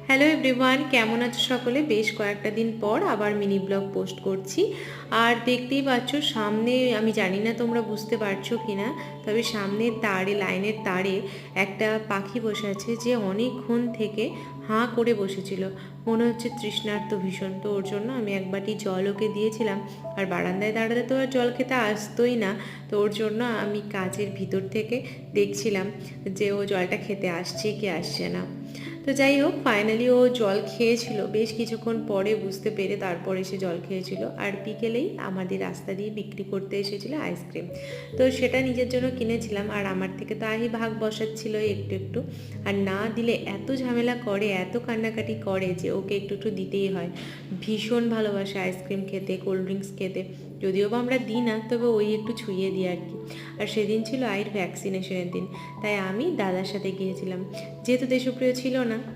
Hello everyone, কেমন আছো সকলে? বেশ কয়েকটা দিন পর আবার মিনি ব্লগ পোস্ট করছি। আর দেখতেই পাচ্ছ সামনে, আমি জানি না তোমরা বুঝতে পারছো কিনা, তবে সামনের তারে, লাইনের তারে একটা পাখি বসে আছে যে অনেকক্ষণ থেকে হাঁ করে বসেছিল। মনে হচ্ছে তৃষ্ণার্ত ভীষণ। তো ওর জন্য আমি এক বাটি জল ওকে দিয়েছিলাম। আর বারান্দায় দাঁড়ালে তো আর জল খেতে আসতোই না। তো ওর জন্য আমি কাচের ভিতর থেকে দেখছিলাম যে ও জলটা খেতে আসছে কি আসছে না। তো যাই হোক, ফাইনালি ও জল খেয়েছিল বেশ কিছুক্ষণ পরে, বুঝতে পেরে তারপরে সে জল খেয়েছিল। আর বিকেলেই আমাদের রাস্তা দিয়ে বিক্রি করতে এসেছিল আইসক্রিম। তো সেটা নিজের জন্য কিনেছিলাম, আর আমার থেকে তো আহি ভাগ বসাচ্ছিল একটু একটু। আর না দিলে এত ঝামেলা করে, এত কান্নাকাটি করে যে ওকে একটু একটু দিতেই হয়। ভীষণ ভালোবাসে আইসক্রিম খেতে, কোল্ড ড্রিঙ্কস খেতে। যদিও বা আমরা দিই না, তবে ওই একটু ছুঁয়ে দিই আর কি। আর সেদিন ছিল আইর ভ্যাকসিনেশনের দিন, তাই আমি দাদার সাথে গিয়েছিলাম। যেহেতু দেশপ্রিয় ছিল না,